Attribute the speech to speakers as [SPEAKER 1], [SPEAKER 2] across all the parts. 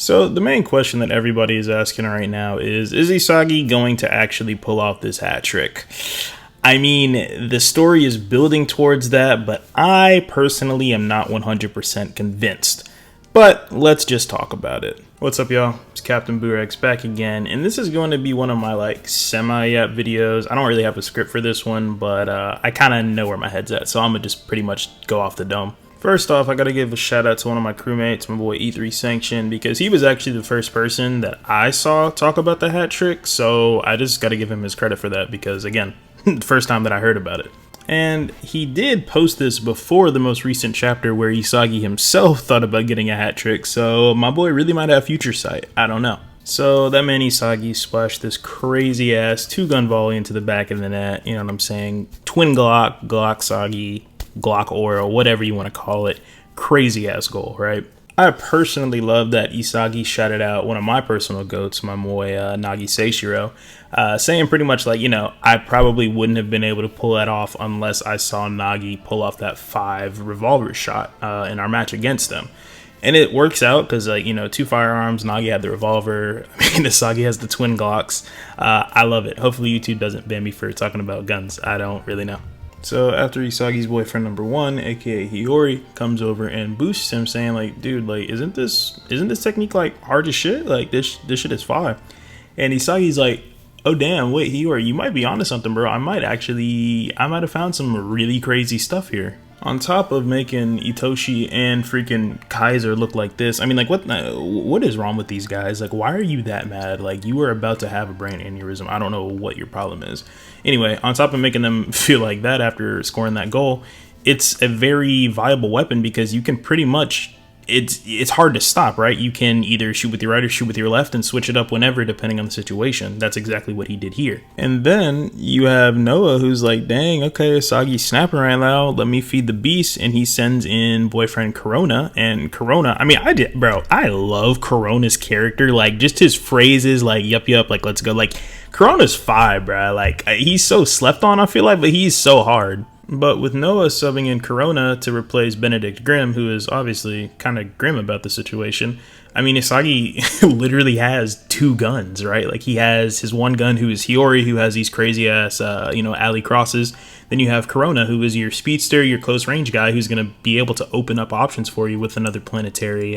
[SPEAKER 1] So the main question that everybody is asking right now is Isagi going to actually pull off this hat trick? I mean, the story is building towards that, but I personally am not 100% convinced. But let's just talk about it. What's up, y'all? It's Captain Burex back again, and this is going to be one of my semi-app videos. I don't really have a script for this one, but I kind of know where my head's at, so I'm gonna just pretty much go off the dome. First off, I gotta give a shout out to one of my crewmates, my boy E3 Sanction, because he was actually the first person that I saw talk about the hat trick, so I just gotta give him his credit for that because, again, the first time that I heard about it. And he did post this before the most recent chapter where Isagi himself thought about getting a hat trick, so my boy really might have future sight. I don't know. So that man Isagi splashed this crazy ass 2-gun volley into the back of the net, you know what I'm saying? Twin Glock, Glocksagi, Glock oil, whatever you want to call it. Crazy ass goal, right? I personally love that Isagi shouted out one of my personal goats, my boy Nagi Seishiro, saying pretty much I probably wouldn't have been able to pull that off unless I saw Nagi pull off that 5 revolver shot in our match against them. And it works out because, 2 firearms, Nagi had the revolver, Isagi has the twin Glocks. I love it. Hopefully YouTube doesn't ban me for talking about guns. I don't really know. So after Isagi's boyfriend number 1, aka Hiori, comes over and boosts him, saying dude, isn't this technique hard as shit? This shit is fire. And Isagi's like, oh damn, wait, Hiori, you might be onto something, bro. I might have found some really crazy stuff here. On top of making Itoshi and freaking Kaiser look like this, what is wrong with these guys? Why are you that mad? You were about to have a brain aneurysm. I don't know what your problem is. Anyway, on top of making them feel like that after scoring that goal, it's a very viable weapon because you can pretty much, it's hard to stop, right? You can either shoot with your right or shoot with your left and switch it up whenever, depending on the situation. That's exactly what he did here. And then you have Noah, who's like, dang, okay, Isagi's snapping right now. Let me feed the beast. And he sends in boyfriend Corona. And Corona, I love Corona's character. Just his phrases, yup, let's go. Corona's fire, bro. He's so slept on, I feel like, but he's so hard. But with Noah subbing in Corona to replace Benedict Grimm, who is obviously kind of grim about the situation, Isagi literally has 2 guns, right? He has his one gun, who is Hiori, who has these crazy ass, alley crosses. Then you have Corona, who is your speedster, your close range guy, who's going to be able to open up options for you with another planetary,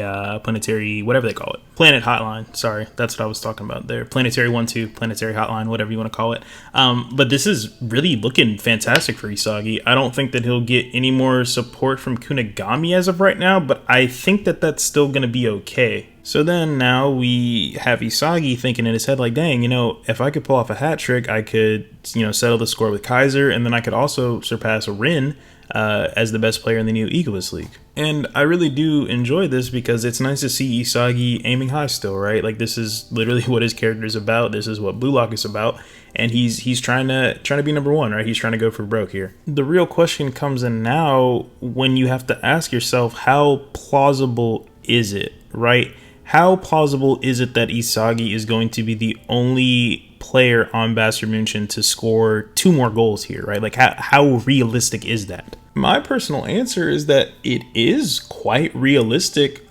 [SPEAKER 1] whatever they call it. Planet hotline. Sorry, that's what I was talking about there. Planetary 1-2, planetary hotline, whatever you want to call it. But this is really looking fantastic for Isagi. I don't think that he'll get any more support from Kunigami as of right now, but I think that that's still going to be okay. So then now we have Isagi thinking in his head dang, if I could pull off a hat trick, I could, settle the score with Kaiser, and then I could also surpass Rin as the best player in the new Egoist League. And I really do enjoy this because it's nice to see Isagi aiming high still, right? This is literally what his character is about. This is what Blue Lock is about. And he's trying to be number 1, right? He's trying to go for broke here. The real question comes in now when you have to ask yourself, how plausible is it, right? How plausible is it that Isagi is going to be the only player on Bastard München to score 2 more goals here, right? How realistic is that? My personal answer is that it is quite realistic,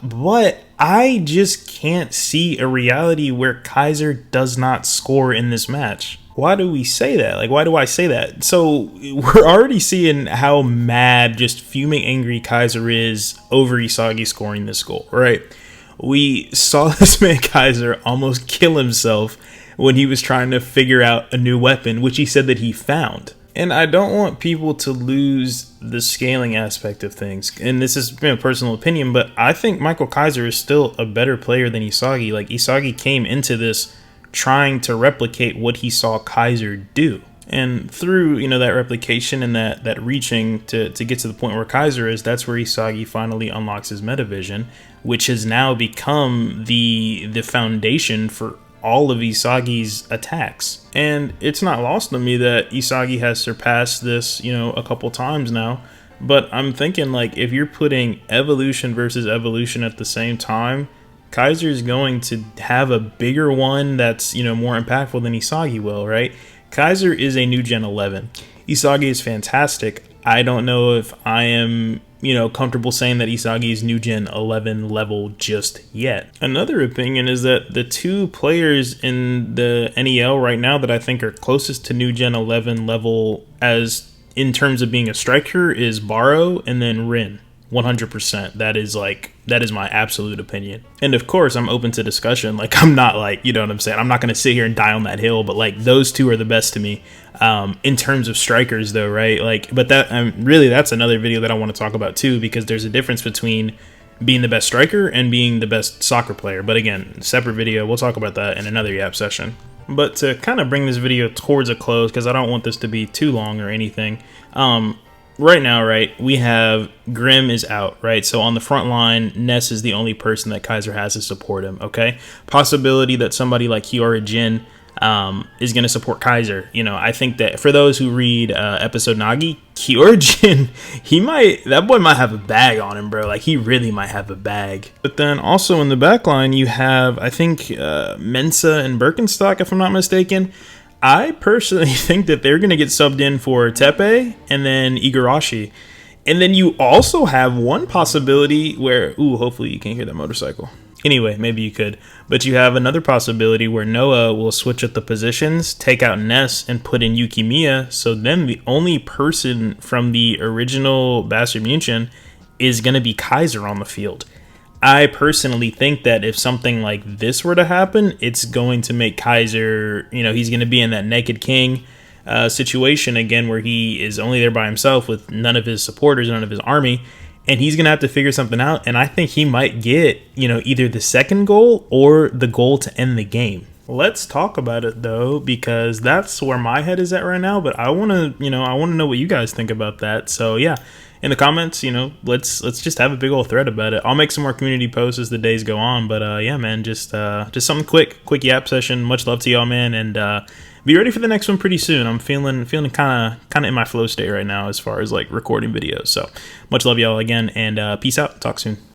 [SPEAKER 1] but I just can't see a reality where Kaiser does not score in this match. Why do we say that? Why do I say that? So we're already seeing how mad, just fuming angry Kaiser is over Isagi scoring this goal, right? We saw this man Kaiser almost kill himself when he was trying to figure out a new weapon, which he said that he found. And I don't want people to lose the scaling aspect of things. And this is a personal opinion, but I think Michael Kaiser is still a better player than Isagi. Isagi came into this trying to replicate what he saw Kaiser do. And through, that replication and that reaching to get to the point where Kaiser is, that's where Isagi finally unlocks his metavision, which has now become the foundation for all of Isagi's attacks. And it's not lost on me that Isagi has surpassed this, a couple times now. But I'm thinking, if you're putting evolution versus evolution at the same time, Kaiser is going to have a bigger one that's, more impactful than Isagi will, right? Kaiser is a new Gen 11. Isagi is fantastic. I don't know if I am comfortable saying that Isagi is New Gen 11 level just yet. Another opinion is that the two players in the NEL right now that I think are closest to New Gen 11 level as in terms of being a striker is Barou and then Rin. 100%. That is my absolute opinion. And of course, I'm open to discussion. Like, I'm not like, you know what I'm saying? I'm not going to sit here and die on that hill, but like those two are the best to me in terms of strikers though, right? Like, but that really, that's another video that I want to talk about too, because there's a difference between being the best striker and being the best soccer player. But again, separate video. We'll talk about that in another Yap session. But to kind of bring this video towards a close, because I don't want this to be too long or anything, right now, right, we have Grimm is out, right? So on the front line, Ness is the only person that Kaiser has to support him, okay? Possibility that somebody like Hiori Jin is going to support Kaiser. I think that for those who read episode Nagi, Hiori Jin, that boy might have a bag on him, bro. Like, he really might have a bag. But then also in the back line, you have, I think, Mensa and Birkenstock, if I'm not mistaken. I personally think that they're going to get subbed in for Tepe and then Igarashi. And then you also have one possibility where, hopefully you can't hear that motorcycle. Anyway, maybe you could. But you have another possibility where Noah will switch up the positions, take out Ness, and put in Yukimiya. So then the only person from the original Bastard Munchen is going to be Kaiser on the field. I personally think that if something like this were to happen, it's going to make Kaiser, he's going to be in that Naked King situation again, where he is only there by himself with none of his supporters, none of his army, and he's going to have to figure something out. And I think he might get, either the second goal or the goal to end the game. Let's talk about it though, because that's where my head is at right now. But I want to, I want to know what you guys think about that. So yeah. In the comments, let's just have a big old thread about it. I'll make some more community posts as the days go on, but yeah, man, just something quick Yap session. Much love to y'all, man, and be ready for the next one pretty soon. I'm feeling kind of in my flow state right now as far as like recording videos. So much love y'all again, and peace out. Talk soon.